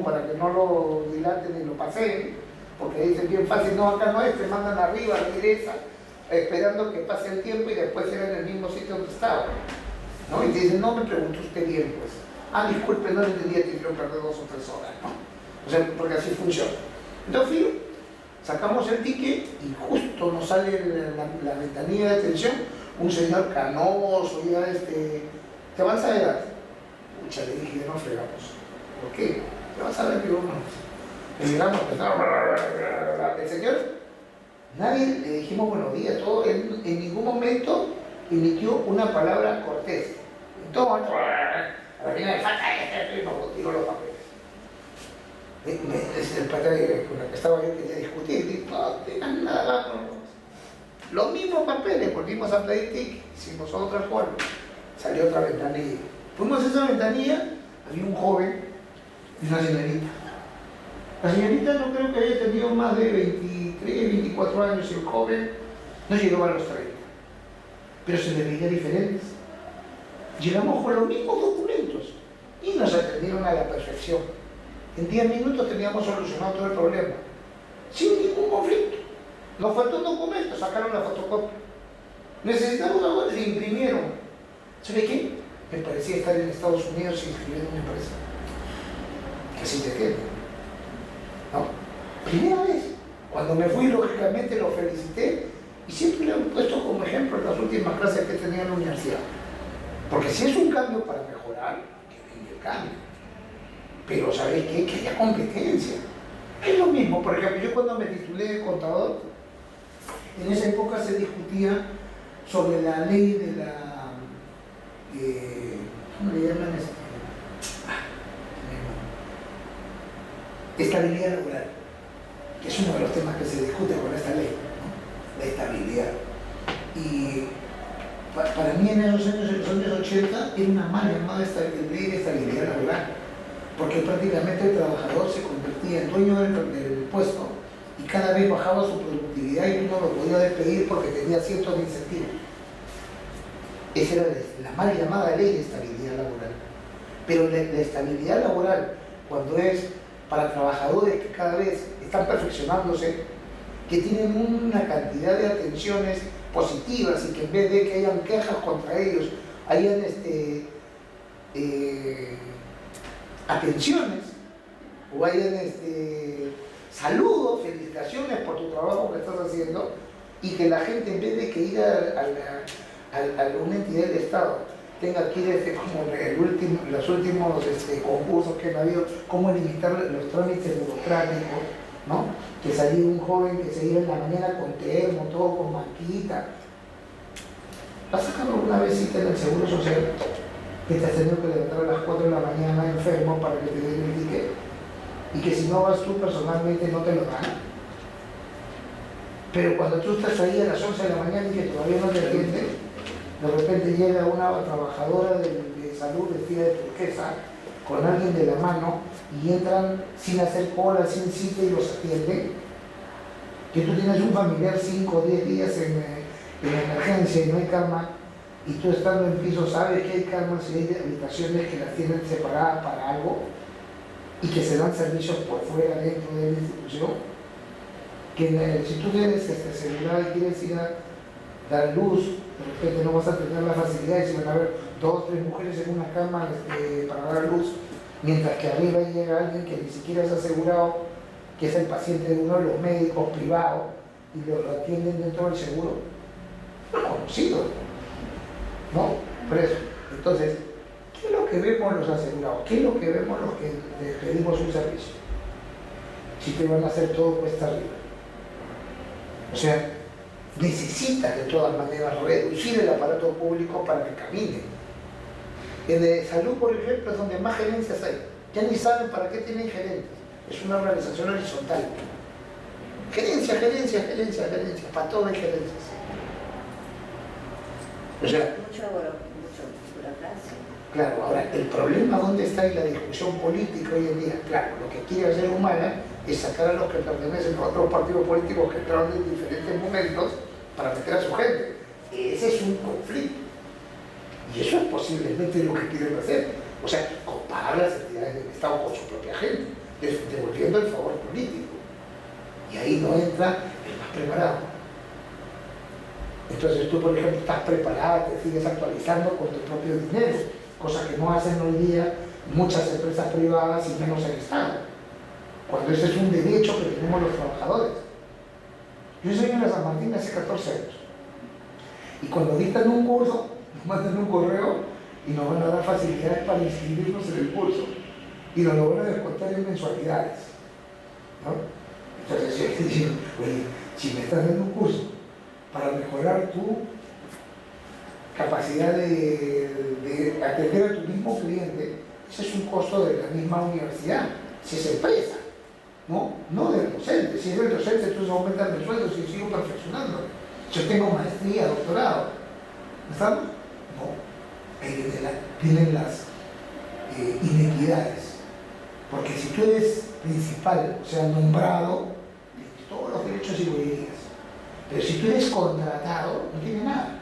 para que no lo dilaten y lo paseen, porque dicen bien fácil, no, acá no es, te mandan arriba, regresa, esperando que pase el tiempo y después era en el mismo sitio donde estaba, ¿no? Y te dicen, no me preguntó usted bien, pues. Ah, disculpe, no le entendía, te hicieron perder 2 o 3 horas, ¿no? O sea, porque así funciona. Entonces, fío, sacamos el ticket y justo nos sale en la ventanilla de atención un señor canoso, ya ¿te vas a edad? Pucha, le dije, ya nos fregamos. ¿Por qué? ¿Qué vas a ver, digo, no? Y llegamos, el señor, nadie le dijimos buenos días, todo, él en ningún momento emitió una palabra cortés. Entonces, a la final, falta y nos tiró los papeles. El pata con el que estaba yo quería discutir, dijo, no tengan nada, los mismos papeles, volvimos a pedir, hicimos otro acuerdo, salió otra ventanilla. Fuimos a esa ventanilla, había un joven y una señorita. La señorita no creo que haya tenido más de 23, 24 años y el joven no llegaba a los 30. Pero se le veía diferentes. Llegamos con los mismos documentos y nos atendieron a la perfección. En 10 minutos teníamos solucionado todo el problema, sin ningún conflicto. Nos faltó un documento, sacaron la fotocopia. Necesitamos algo, le imprimieron. ¿Sabe qué? Me parecía estar en Estados Unidos inscribiendo una empresa. Así te queda, ¿no? Primera vez, cuando me fui, lógicamente lo felicité y siempre le he puesto como ejemplo en las últimas clases que tenía en la universidad. Porque si es un cambio para mejorar, que venga el cambio. Pero ¿sabes qué? Que haya competencia. Es lo mismo, por ejemplo, yo cuando me titulé de contador, en esa época se discutía sobre la ley de la... ¿cómo le llaman esto? Estabilidad laboral, que es uno de los temas que se discute con esta ley, ¿no? La estabilidad. Y para mí en los años 80 era una mal llamada ley de estabilidad laboral, porque prácticamente el trabajador se convertía en dueño del puesto y cada vez bajaba su productividad y tú no lo podías despedir porque tenía ciertos incentivos. Esa era la mal llamada ley de estabilidad laboral. Pero la estabilidad laboral, cuando es para trabajadores que cada vez están perfeccionándose, que tienen una cantidad de atenciones positivas y que en vez de que hayan quejas contra ellos, hayan atenciones o hayan saludos, felicitaciones por tu trabajo que estás haciendo, y que la gente en vez de que ir a una entidad del Estado tenga que ir como los últimos concursos que han habido, cómo limitar los trámites burocráticos, ¿no? Que salía un joven que se iba en la mañana con termo, todo con manquita. ¿Has sacado alguna vez en el Seguro Social que te has tenido que levantar a las 4 de la mañana enfermo para que te den el ticket? Y que si no vas tú personalmente no te lo dan. Pero cuando tú estás ahí a las 11 de la mañana y que todavía no te atienden, de repente llega una trabajadora de salud vestida de turquesa con alguien de la mano y entran sin hacer cola, sin cita y los atienden. Que tú tienes un familiar 5 o 10 días en emergencia y no hay cama, y tú estando en piso sabes que hay camas y hay habitaciones que las tienen separadas para algo y que se dan servicios por fuera dentro de la institución. Que si tú tienes seguridad y quieres ir a dar luz, de repente no vas a tener la facilidad y se van a ver 2 o 3 mujeres en una cama para dar luz, mientras que arriba llega alguien que ni siquiera es asegurado, que es el paciente de uno de los médicos privados y lo atienden dentro del seguro. No conocido, ¿no? Por eso, entonces, ¿qué es lo que vemos los asegurados? ¿Qué es lo que vemos los que les pedimos un servicio? Si te van a hacer todo cuesta arriba. O sea, necesitas de todas maneras reducir el aparato público para que camine. En de salud, por ejemplo, es donde más gerencias hay. Ya ni saben para qué tienen gerentes. Es una organización horizontal. Gerencia, para todo hay gerencias. O sea, mucho burocracia. Claro, ahora, el problema ¿dónde está en la discusión política hoy en día? Claro, lo que quiere hacer Humala es sacar a los que pertenecen a otros partidos políticos que entraron en diferentes momentos para meter a su gente. Ese es un conflicto. Y eso es posiblemente lo que quieren hacer. O sea, comparar las entidades del Estado con su propia gente. devolviendo el favor político. Y ahí no entra el más preparado. Entonces tú, por ejemplo, estás preparada, te sigues actualizando con tu propio dinero, cosa que no hacen hoy día muchas empresas privadas y menos el Estado, cuando ese es un derecho que tenemos los trabajadores. Yo soy en la San Martín hace 14 años, y cuando dictan un curso, nos mandan un correo y nos van a dar facilidades para inscribirnos en el curso, y nos lo van a descontar en mensualidades, ¿no? Entonces yo te digo, oye, si me estás dando un curso para mejorar tu capacidad de atender a tu mismo cliente, ese es un costo de la misma universidad, si es empresa, no del docente. Si es del docente, entonces aumentan el sueldo si sigo perfeccionando. Yo tengo maestría, doctorado, ¿estamos? No, ahí vienen las inequidades, porque si tú eres principal, o sea, nombrado, tienes todos los derechos y bollerías, pero si tú eres contratado, no tienes nada.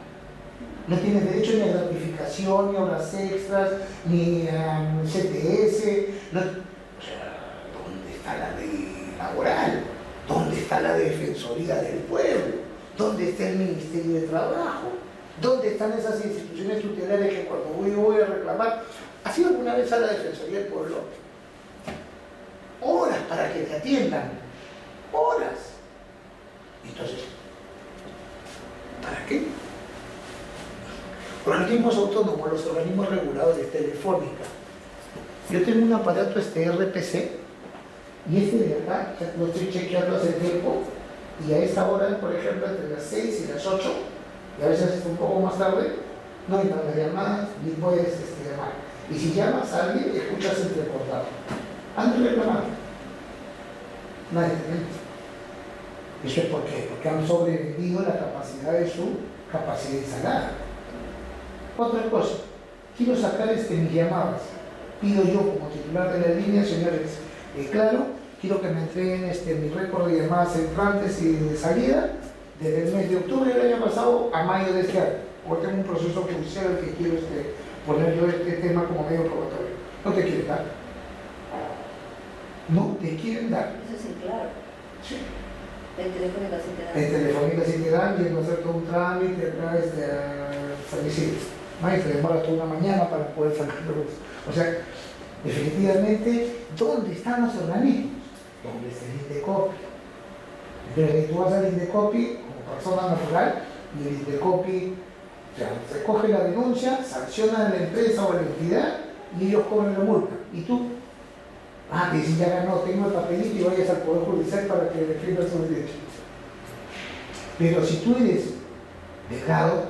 No tienes derecho ni a gratificación, ni a horas extras, ni a CTS. No. O sea, ¿dónde está la ley laboral? ¿Dónde está la Defensoría del Pueblo? ¿Dónde está el Ministerio de Trabajo? ¿Dónde están esas instituciones tutelares que cuando voy a reclamar? ¿Has ido alguna vez a la Defensoría del Pueblo? Horas para que te atiendan. Horas. Entonces, ¿para qué? Organismos autónomos, los organismos reguladores, Telefónica. Yo tengo un aparato RPC y este de acá, lo estoy chequeando hace tiempo, y a esta hora, por ejemplo, entre las 6 y las 8, y a veces un poco más tarde, no hay las llamadas ni puedes llamar. Y si llamas a alguien, escuchas entrecortado. Han reclamado. Nadie te. ¿Eso es por qué? Porque han sobrevendido la capacidad de su capacidad instalada. Otra cosa, quiero sacar mis llamadas. Pido yo como titular de la línea, señores, claro, quiero que me entreguen mi récord de llamadas entrantes y de salida desde el mes de octubre del año pasado a mayo de este año. Porque tengo un proceso judicial al que quiero poner yo este tema como medio probatorio. No te quieren dar. No te quieren dar. Eso sí, claro. Sí. El Telefónica sí te da. El Telefónica sí te dan, yendo a hacer todo un trámite acá San Isidro. Te demora toda una mañana para poder sacar los. O sea, definitivamente, ¿dónde están los organismos? ¿Dónde está el Indecopi? Entonces, tú vas al Indecopi como persona natural y el Indecopi, o sea, se coge la denuncia, sanciona a la empresa o a la entidad y ellos cobran la multa. ¿Y tú? Que si ya ganó, tengo el papelito y vayas al Poder Judicial para que defiendas tus derechos. Pero si tú eres delgado,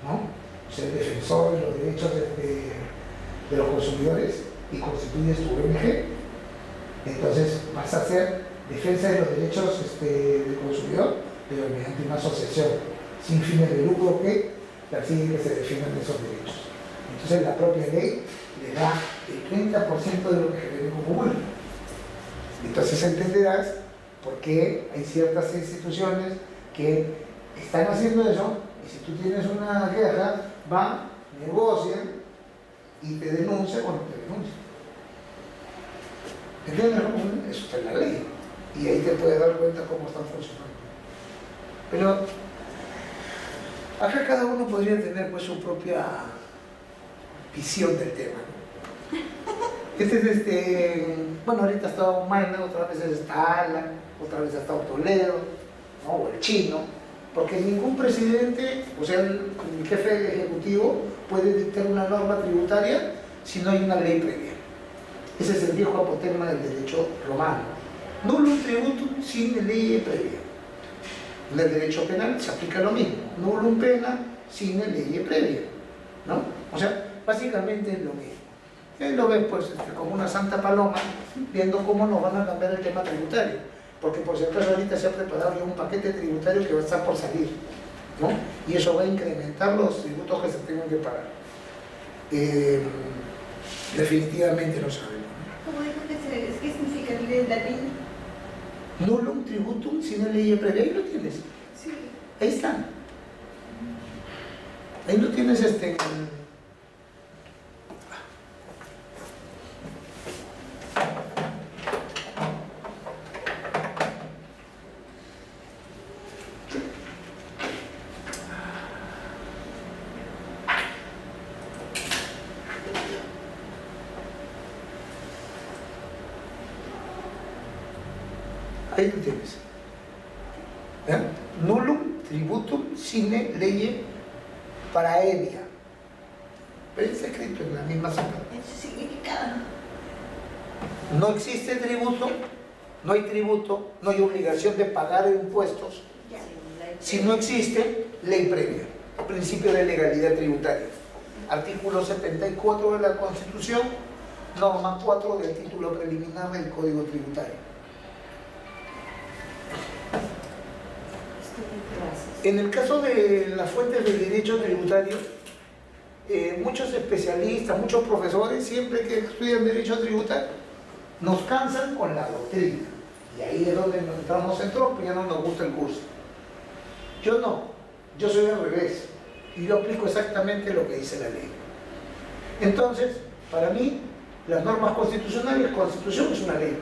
¿no? Ser defensor de los derechos de los consumidores y constituyes tu ONG, entonces vas a hacer defensa de los derechos del consumidor, pero mediante una asociación sin fines de lucro que persigue que se defiendan esos derechos. Entonces la propia ley le da el 30% de lo que genere como multa. Entonces entenderás por qué hay ciertas instituciones que están haciendo eso, y si tú tienes una queja, van, negocian y te denuncian cuando te denuncian. ¿Entiendes? Eso está en la ley. Y ahí te puedes dar cuenta cómo están funcionando. Pero acá cada uno podría tener pues su propia visión del tema. Bueno, ahorita ha estado Maina, otra vez está Alan, otra vez ha estado Toledo, ¿no? O el Chino, porque ningún presidente, o sea, el jefe del Ejecutivo puede dictar una norma tributaria si no hay una ley previa. Ese es el viejo apotegma del derecho romano. Nullum tributum sine ley previa. En el derecho penal se aplica lo mismo. Nullum pena sine ley previa, ¿no? O sea, básicamente es lo mismo. Él lo ve pues como una santa paloma, viendo cómo nos van a cambiar el tema tributario, porque por si acaso ahorita se ha preparado ya un paquete tributario que va a estar por salir, ¿no? Y eso va a incrementar los tributos que se tengan que pagar. Definitivamente no sabemos. ¿Cómo dijo qué significa el latín? Nullum tributum sine ley previa. Ahí lo tienes. Sí. Ahí está. Ahí lo tienes Ahí lo tienes. ¿Ya? Nullum tributum sine lege praevia. ¿Ves? Está escrito en la misma cita. Eso significa. No existe tributo, no hay tributo, no hay obligación de pagar impuestos Ya. si no existe ley previa, principio de legalidad tributaria. Artículo 74 de la Constitución, norma 4 del título preliminar del Código Tributario. En el caso de las fuentes del derecho tributario, muchos especialistas, muchos profesores, siempre que estudian derecho tributario, nos cansan con la doctrina. Y ahí es donde nos entramos en trompo, ya no nos gusta el curso. Yo no, yo soy al revés. Y yo aplico exactamente lo que dice la ley. Entonces, para mí, las normas constitucionales, Constitución es una ley.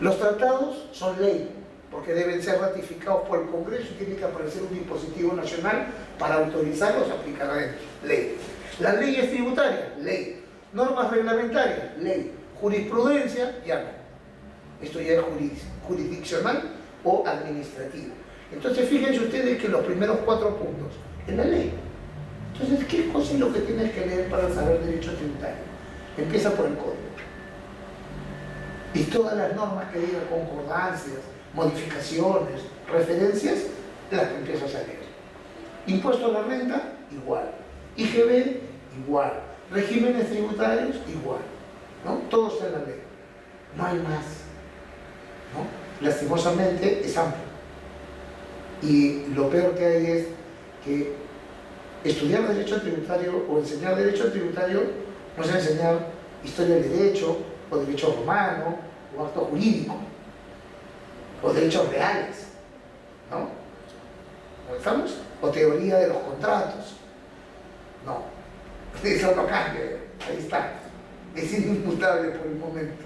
Los tratados son ley, porque deben ser ratificados por el Congreso y tiene que aparecer un dispositivo nacional para autorizarlos a aplicar adentro. Ley. Las leyes tributarias, ley. Normas reglamentarias, ley. Jurisprudencia, ya no. Esto ya es jurisdiccional o administrativo. Entonces, fíjense ustedes que los primeros 4 puntos en la ley. Entonces, ¿qué cosa es lo que tienes que leer para saber derecho tributario? Empieza por el código. Y todas las normas que digan concordancias, modificaciones, referencias, las que empiezas a leer. Impuesto a la renta, igual. IGB, igual. Regímenes tributarios, igual. ¿No? Todo está en la ley. No hay más. ¿No? Lastimosamente es amplio. Y lo peor que hay es que estudiar derecho tributario o enseñar derecho tributario no es enseñar historia del derecho, o derecho romano, o acto jurídico, o derechos reales, ¿no? ¿No estamos? O teoría de los contratos. No, eso no cambia, ahí está, es inmutable por el momento.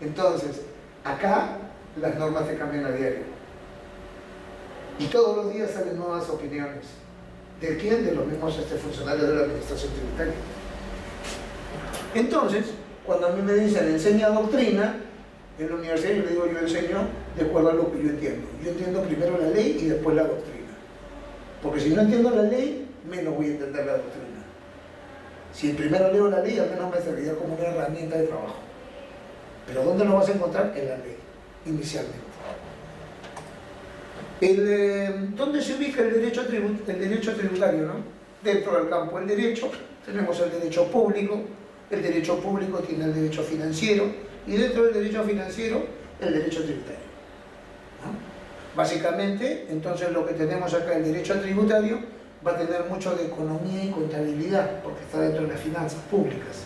Entonces, acá las normas se cambian a diario. Y todos los días salen nuevas opiniones. ¿De quién? De los mismos funcionarios de la administración tributaria. Entonces, cuando a mí me dicen enseña doctrina, en la universidad yo le digo yo enseño de acuerdo a lo que yo entiendo. Yo entiendo primero la ley y después la doctrina. Porque si no entiendo la ley, menos voy a entender la doctrina. Si primero leo la ley, al menos me serviría como una herramienta de trabajo. Pero ¿dónde lo vas a encontrar? En la ley, inicialmente. ¿Dónde se ubica el derecho tributario, ¿no? Dentro del campo del derecho tenemos el derecho público. El derecho público tiene el derecho financiero y dentro del derecho financiero el derecho tributario, ¿no? Básicamente, entonces lo que tenemos acá, el derecho tributario, va a tener mucho de economía y contabilidad porque está dentro de las finanzas públicas.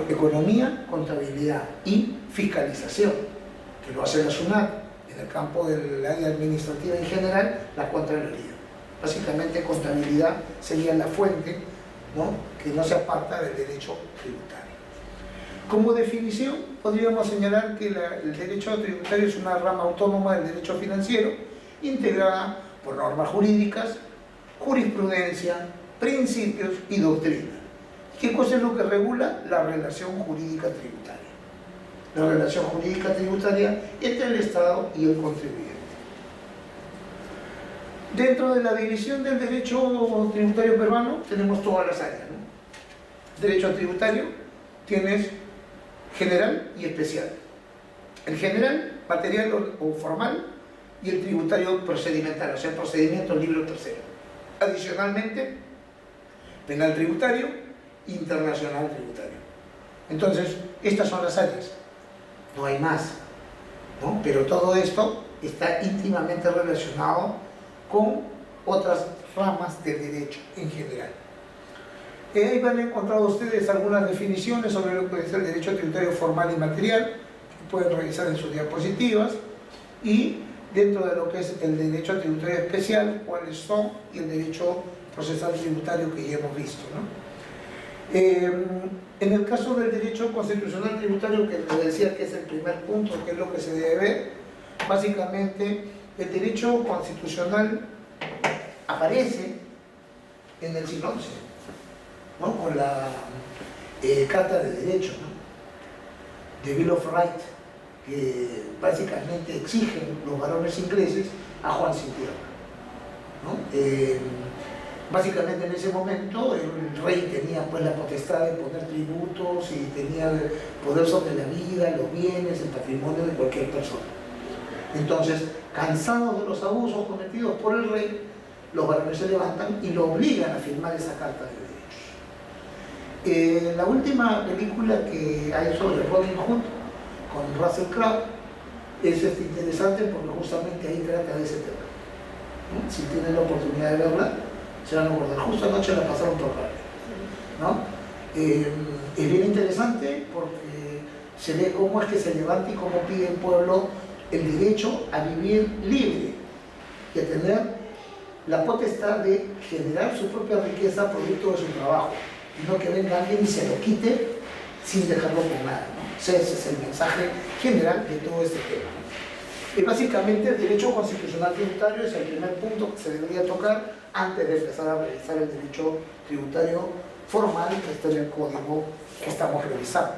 Economía, contabilidad y fiscalización, que lo hace la SUNAT. En el campo del área administrativa en general, la Contraloría. Básicamente, contabilidad sería la fuente, ¿no?, que no se aparta del derecho tributario. Como definición, podríamos señalar que el derecho tributario es una rama autónoma del derecho financiero, integrada por normas jurídicas, jurisprudencia, principios y doctrina. ¿Qué cosa es lo que regula? La relación jurídica tributaria. La relación jurídica tributaria entre el Estado y el contribuyente. Dentro de la división del derecho tributario peruano tenemos todas las áreas, ¿no? Derecho tributario, tienes general y especial. El general, material o formal, y el tributario procedimental, o sea, procedimiento libro tercero. Adicionalmente, penal tributario, internacional tributario. Entonces, estas son las áreas. No hay más, ¿no? Pero todo esto está íntimamente relacionado con otras ramas del derecho en general. Ahí van a encontrar ustedes algunas definiciones sobre lo que es el derecho tributario formal y material, que pueden revisar en sus diapositivas, y dentro de lo que es el derecho tributario especial, cuáles son, y el derecho procesal tributario que ya hemos visto, ¿no? En el caso del derecho constitucional tributario, que les decía que es el primer punto, que es lo que se debe ver, básicamente el derecho constitucional aparece en el siglo XI, ¿no?, con la Carta de Derecho, ¿no?, The Bill of Rights, que básicamente exigen los varones ingleses a Juan sin tierra, ¿no? Básicamente en ese momento el rey tenía pues la potestad de poner tributos y tenía el poder sobre la vida, los bienes, el patrimonio de cualquier persona. Entonces, cansados de los abusos cometidos por el rey, los varones se levantan y lo obligan a firmar esa carta de derechos. La última película que hay sobre Robin Hood con Russell Crowe es interesante porque justamente ahí trata de ese tema, ¿no? Si tienen la oportunidad de verla, se van a acordar. Justo anoche la pasaron por radio, ¿no? Es bien interesante porque se ve cómo es que se levanta y cómo pide el pueblo el derecho a vivir libre y a tener la potestad de generar su propia riqueza producto de su trabajo, y no que venga alguien y se lo quite sin dejarlo con nada, ¿no? O sea, ese es el mensaje general de todo este tema, ¿no? Y básicamente el derecho constitucional tributario es el primer punto que se debería tocar antes de empezar a revisar el derecho tributario formal que está en el código que estamos revisando.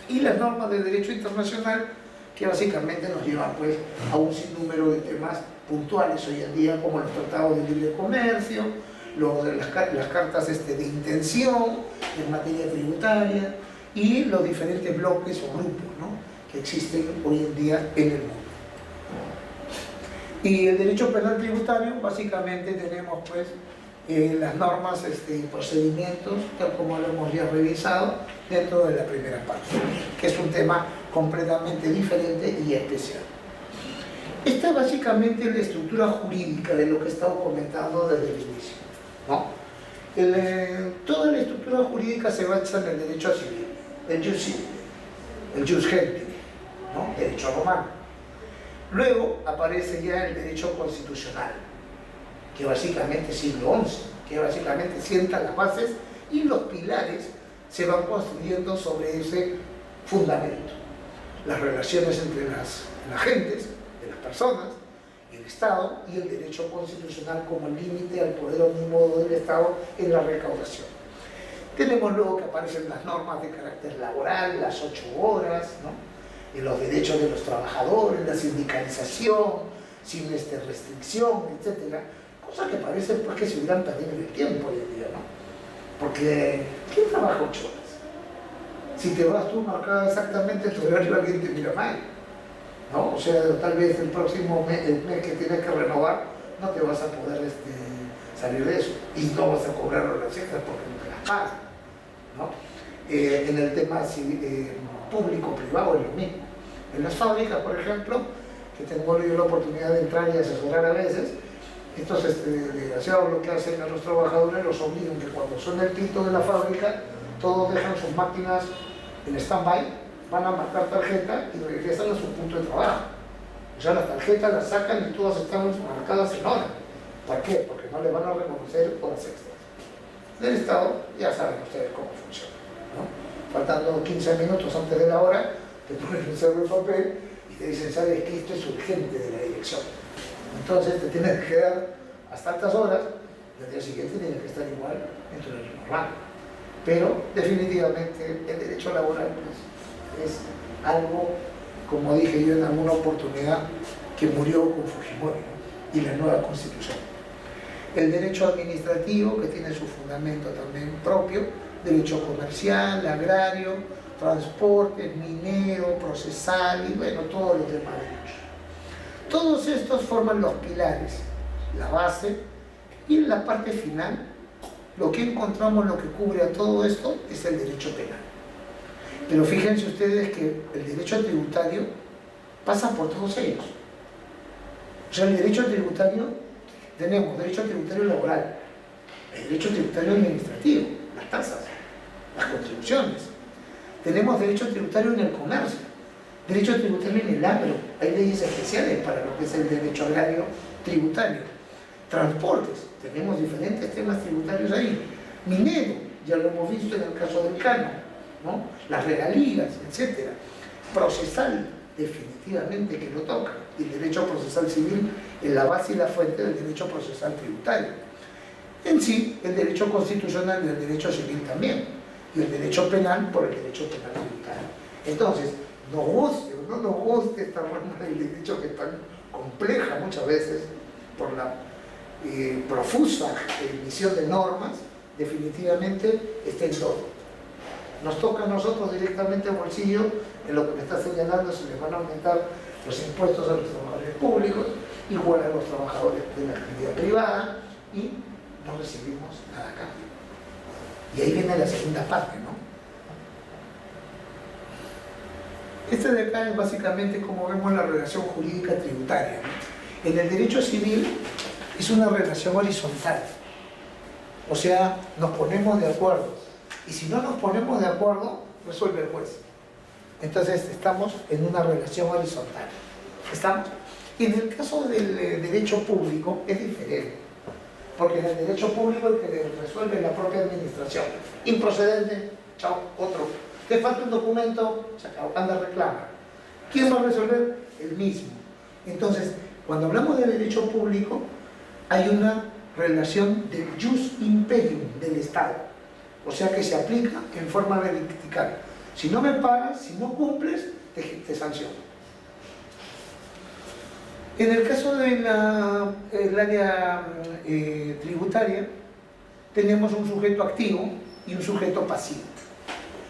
Y las normas de derecho internacional que básicamente nos llevan pues a un sinnúmero de temas puntuales hoy en día, como los tratados de libre comercio, las cartas de intención en materia tributaria y los diferentes bloques o grupos, ¿no?, que existen hoy en día en el mundo. Y el derecho penal tributario, básicamente tenemos pues las normas y procedimientos, tal como lo hemos ya revisado dentro de la primera parte, que es un tema completamente diferente y especial. Esta es básicamente la estructura jurídica de lo que he estado comentando desde el inicio, ¿no? Toda la estructura jurídica se basa en el derecho civil, el jus civile, el jus gentium, ¿no?, derecho romano. Luego aparece ya el derecho constitucional, que básicamente es siglo XI, que básicamente sienta las bases y los pilares se van construyendo sobre ese fundamento. Las relaciones entre las gentes, de las personas, el Estado y el derecho constitucional como límite al poder omnímodo del Estado en la recaudación. Tenemos luego que aparecen las normas de carácter laboral, las 8 horas, ¿no?, y los derechos de los trabajadores, la sindicalización, sin restricción, etc. Cosas que parecen pues, que se hubieran perdido en el tiempo hoy en día, ¿no? Porque ¿quién trabaja 8 horas? Si te vas tú marcada exactamente tu horario, alguien te mira mal, ¿no? O sea, tal vez el próximo mes, el mes que tienes que renovar, no te vas a poder salir de eso y no vas a cobrar horas extras porque no te las pagan, ¿no? En el tema público-privado es lo mismo. En las fábricas, por ejemplo, que tengo yo la oportunidad de entrar y asesorar a veces, estos desgraciados lo que hacen a los trabajadores los obligan que cuando suena el pito de la fábrica, todos dejan sus máquinas en stand-by, van a marcar tarjeta y regresan a su punto de trabajo. O sea, las tarjetas las sacan y todas están marcadas en hora. ¿Por qué? Porque no le van a reconocer horas extras. En el Estado ya saben ustedes cómo funciona, ¿no? Faltando 15 minutos antes de la hora, te ponen un cerro de papel y te dicen, sabes que esto es urgente de la dirección. Entonces te tienes que quedar hasta altas horas y al día siguiente tienes que estar igual en tu horario normal. Pero definitivamente el derecho laboral pues, es algo, como dije yo en alguna oportunidad, que murió con Fujimori, ¿no?, y la nueva Constitución. El derecho administrativo, que tiene su fundamento también propio, derecho comercial, agrario, transporte, minero, procesal y bueno, todos los demás derechos. Todos estos forman los pilares, la base, y en la parte final, lo que encontramos, lo que cubre a todo esto, es el derecho penal. Pero fíjense ustedes que el derecho tributario pasa por todos ellos. O sea, el derecho tributario, tenemos derecho tributario laboral, el derecho tributario administrativo, las tasas, las contribuciones. Tenemos derecho tributario en el comercio, derecho tributario en el agro, hay leyes especiales para lo que es el derecho agrario tributario. Transportes, tenemos diferentes temas tributarios ahí. Minero, ya lo hemos visto en el caso del cánomo, ¿no?, las regalías, etc. Procesal, definitivamente que lo toca. Y el derecho procesal civil es la base y la fuente del derecho procesal tributario. En sí, el derecho constitucional y el derecho civil también, y el derecho penal por el derecho penal tributario. Entonces, nos guste o no nos guste esta rama del derecho que es tan compleja muchas veces por la profusa emisión de normas, definitivamente está en todo. Nos toca a nosotros directamente el bolsillo, en lo que me está señalando se les van a aumentar los impuestos a los trabajadores públicos, igual a los trabajadores de la actividad privada, y no recibimos nada a cambio. Y ahí viene la segunda parte, ¿no? Este de acá es básicamente como vemos la relación jurídica tributaria, ¿no? En el derecho civil es una relación horizontal, o sea, nos ponemos de acuerdo, y si no nos ponemos de acuerdo, resuelve el juez. Entonces estamos en una relación horizontal. ¿Estamos? Y en el caso del derecho público es diferente, porque en el derecho público el que resuelve es la propia administración. Improcedente, chao, otro. Te falta un documento, se acabó, anda, reclama. ¿Quién va a resolver? El mismo. Entonces, cuando hablamos de derecho público, hay una relación del jus imperium del Estado, o sea que se aplica en forma vertical. Si no me pagas, si no cumples, te sanciono. En el caso del área tributaria, tenemos un sujeto activo y un sujeto pasivo.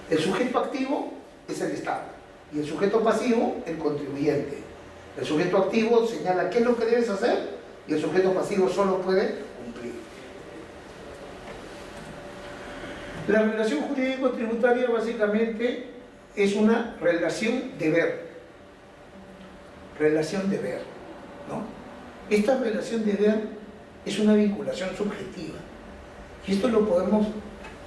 El sujeto activo es el Estado y el sujeto pasivo el contribuyente. El sujeto activo señala qué es lo que debes hacer y el sujeto pasivo solo puede cumplir. La relación jurídico-tributaria básicamente es una relación deber. Relación deber, ¿no? Esta relación deber es una vinculación subjetiva. Y esto lo podemos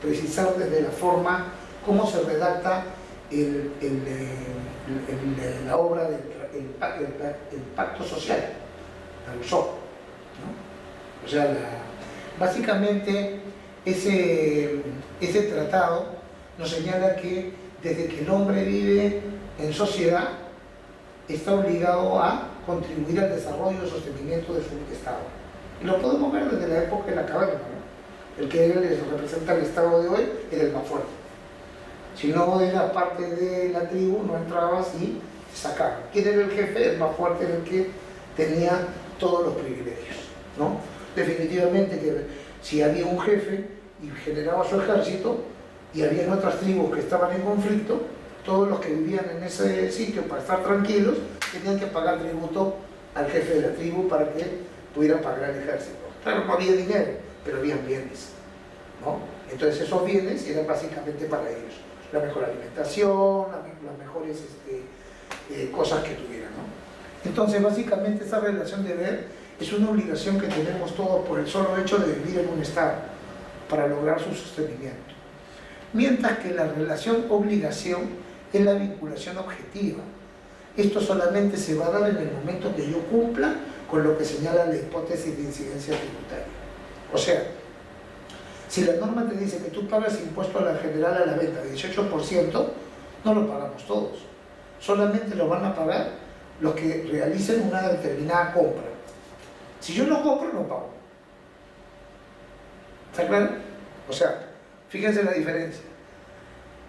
precisar desde la forma cómo se redacta la obra del pacto social, la Rousseau, ¿no? O sea, básicamente ese tratado nos señala que desde que el hombre vive en sociedad está obligado a contribuir al desarrollo y sostenimiento de su Estado. Y lo podemos ver desde la época de la caverna, ¿no? El que representa el Estado de hoy era el más fuerte. Si no eras parte de la tribu, no entrabas y te sacaban. ¿Quién era el jefe? El más fuerte era el que tenía todos los privilegios, ¿no? Definitivamente que si había un jefe y generaba su ejército y había otras tribus que estaban en conflicto, todos los que vivían en ese sitio para estar tranquilos tenían que pagar tributo al jefe de la tribu para que pudiera pagar el ejército. Claro, no había dinero, pero habían bienes, ¿no? Entonces esos bienes eran básicamente para ellos. La mejor alimentación, las mejores cosas que tuvieran, ¿no? Entonces básicamente esa relación de deber es una obligación que tenemos todos por el solo hecho de vivir en un Estado para lograr su sostenimiento. Mientras que la relación obligación es la vinculación objetiva. Esto solamente se va a dar en el momento que yo cumpla con lo que señala la hipótesis de incidencia tributaria. O sea, si la norma te dice que tú pagas impuesto a la general a la venta de 18%, no lo pagamos todos. Solamente lo van a pagar los que realicen una determinada compra. Si yo no compro, no pago. ¿Está claro? O sea, fíjense la diferencia.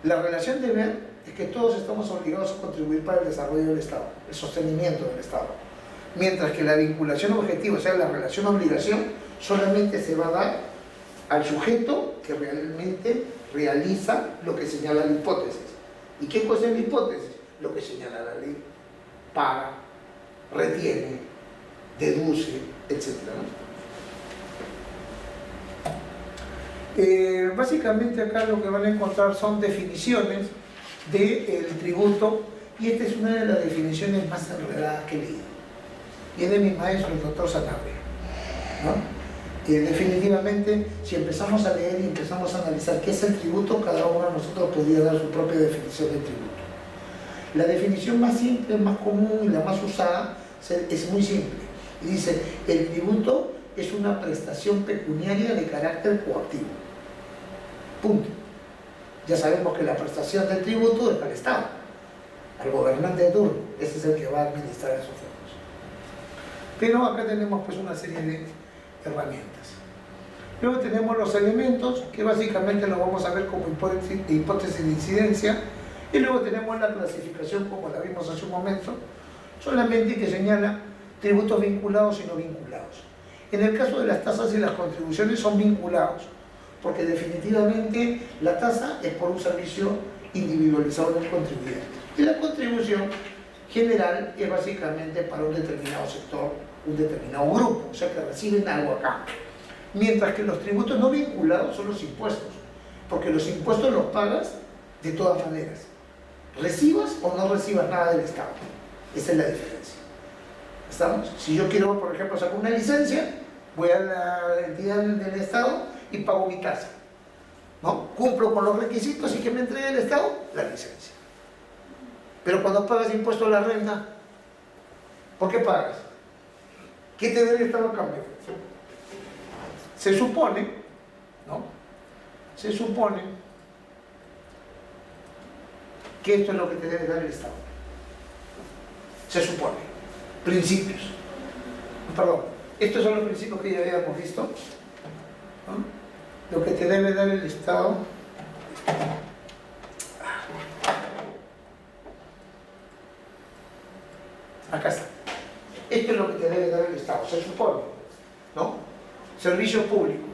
La relación de deber es que todos estamos obligados a contribuir para el desarrollo del Estado, el sostenimiento del Estado. Mientras que la vinculación objetiva, o sea, la relación obligación, solamente se va a dar al sujeto que realmente realiza lo que señala la hipótesis. ¿Y qué cosa es la hipótesis? Lo que señala la ley. Paga, retiene, deduce, etc., ¿no? Básicamente acá lo que van a encontrar son definiciones del tributo, y esta es una de las definiciones más enredadas que he leído. Y es de mi maestro, el doctor Sanabria, ¿no? Definitivamente, si empezamos a leer y empezamos a analizar qué es el tributo, cada uno de nosotros podría dar su propia definición del tributo. La definición más simple, más común y la más usada es muy simple. Y dice, el tributo es una prestación pecuniaria de carácter coactivo. Punto. Ya sabemos que la prestación del tributo es para el Estado, al gobernante de turno. Ese es el que va a administrar esos fondos. Pero acá tenemos pues una serie de herramientas. Luego tenemos los elementos, que básicamente lo vamos a ver como hipótesis de incidencia, Y luego tenemos la clasificación, como la vimos hace un momento, solamente que señala tributos vinculados y no vinculados. En el caso de las tasas y las contribuciones son vinculados, porque definitivamente la tasa es por un servicio individualizado del contribuyente. Y la contribución general es básicamente para un determinado sector, un determinado grupo, o sea que reciben algo acá. Mientras que los tributos no vinculados son los impuestos, porque los impuestos los pagas de todas maneras, recibas o no recibas nada del Estado. Esa es la diferencia. ¿Estamos? Si yo quiero, por ejemplo, sacar una licencia, voy a la entidad del Estado y pago mi tasa, ¿no? Cumplo con los requisitos y que me entregue el Estado la licencia. Pero cuando pagas impuesto a la renta, ¿por qué pagas? ¿Qué te debe el Estado a cambio? Se supone, ¿no? Se supone que esto es lo que te debe dar el Estado. Se supone. Principios. Perdón, estos son los principios que ya habíamos visto, ¿no? Lo que te debe dar el Estado. Acá está. Esto es lo que te debe dar el Estado, se supone, ¿no? Servicios públicos.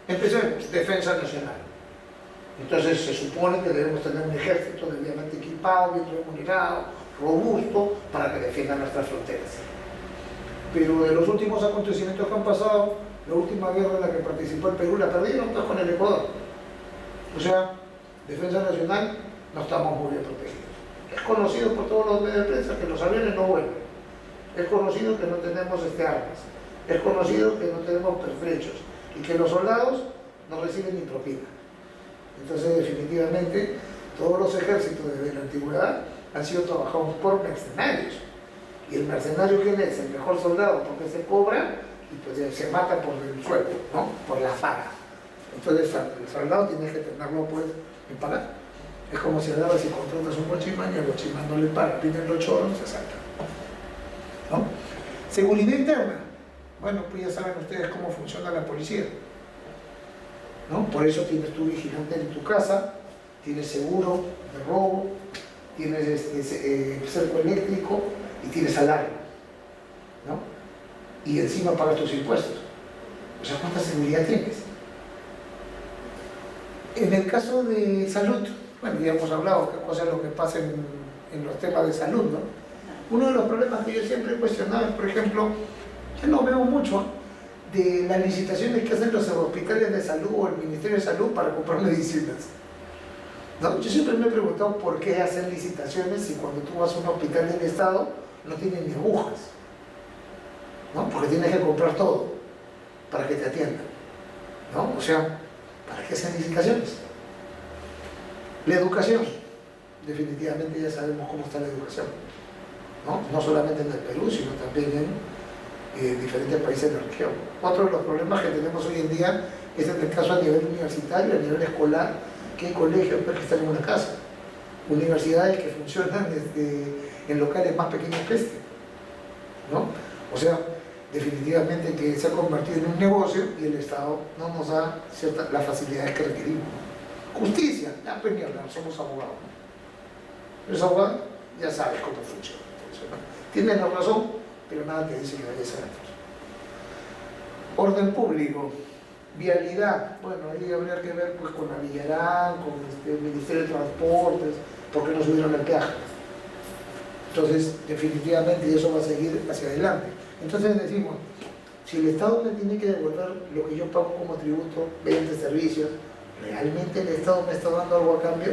Empecemos, defensa nacional. Entonces se supone que debemos tener un ejército debidamente equipado, bien remunerado, robusto, para que defienda nuestras fronteras. Pero de los últimos acontecimientos que han pasado, la última guerra en la que participó el Perú la perdieron pues, con el Ecuador. O sea, defensa nacional no estamos muy bien protegidos. Es conocido por todos los medios de prensa que los aviones no vuelan. Es conocido que no tenemos armas. Es conocido que no tenemos pertrechos y que los soldados no reciben ni propina. Entonces, definitivamente, todos los ejércitos desde la antigüedad han sido trabajados por mercenarios. Y el mercenario, ¿quién es? El mejor soldado, porque se cobra y pues se mata por el sueldo, ¿no? Por la paga. Entonces, el soldado tiene que tenerlo, pues, en pagar. Es como si si contratas un guachimán y al guachimán no le paga, piden los choros, se salta. ¿No? Seguridad interna. Bueno, pues ya saben ustedes cómo funciona la policía, ¿no? Por eso tienes tu vigilante en tu casa, tienes seguro de robo, tienes cerco eléctrico y tienes alarma, ¿no? Y encima pagas tus impuestos. O sea, ¿cuánta seguridad tienes? En el caso de salud, bueno, ya hemos hablado qué cosa es lo que pasa en los temas de salud, ¿no? Uno de los problemas que yo siempre he cuestionado es, por ejemplo, yo no veo mucho de las licitaciones que hacen los hospitales de salud o el Ministerio de Salud para comprar medicinas, ¿no? Yo siempre me he preguntado por qué hacen licitaciones si cuando tú vas a un hospital del Estado no tienen ni agujas, ¿no? Porque tienes que comprar todo para que te atiendan, ¿no? O sea, ¿para qué hacen licitaciones? La educación, definitivamente ya sabemos cómo está la educación, ¿no? No solamente en el Perú, sino también en diferentes países de la región. Otro de los problemas que tenemos hoy en día es en el caso a nivel universitario, a nivel escolar, que hay colegios pues, que están en una casa, universidades que funcionan en locales más pequeños que este, ¿no? O sea, definitivamente que se ha convertido en un negocio y el Estado no nos da las facilidades que requerimos. Justicia, ya pues ni hablar, somos abogados, ¿no? Los abogados ya sabes cómo funciona. ¿No? Tienen la razón, pero nada te dice que vayas a ganar. Orden público, vialidad, bueno, ahí habría que ver pues, con la Villarán, con el Ministerio de Transportes, porque no subieron el peaje. Entonces, definitivamente eso va a seguir hacia adelante. Entonces decimos, si el Estado me tiene que devolver lo que yo pago como tributo, 20 servicios, ¿realmente el Estado me está dando algo a cambio?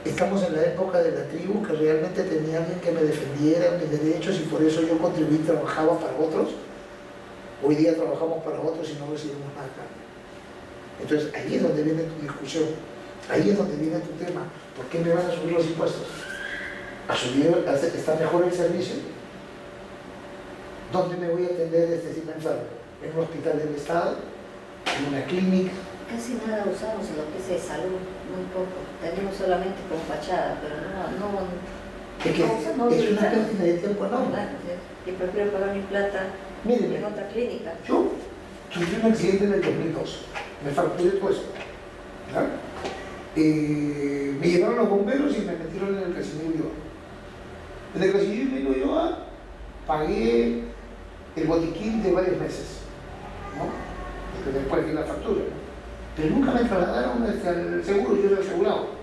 Estamos en la época de la tribu, que realmente tenía alguien que me defendiera mis derechos y por eso yo contribuí y trabajaba para otros. Hoy día trabajamos para otros y no recibimos nada a cambio. Entonces ahí es donde viene tu discusión, ahí es donde viene tu tema. ¿Por qué me van a subir los impuestos? ¿Está mejor el servicio? ¿Dónde me voy a atender si me enfermo? ¿En un hospital del Estado? ¿En una clínica? Casi nada usamos en lo que es de salud, muy poco. Tenemos solamente con fachada, pero es que es una pérdida de tiempo enorme. Claro, yo prefiero pagar mi plata en otra clínica. Yo tuve un accidente en el 2002, me fracturé todo eso, ¿verdad? Me llevaron los bomberos y me metieron en el Casimiro Ulloa. En el Casimiro Ulloa pagué el botiquín de varios meses, ¿no? Porque después vi la factura, ¿no? Pero nunca me trasladaron al seguro, yo era asegurado.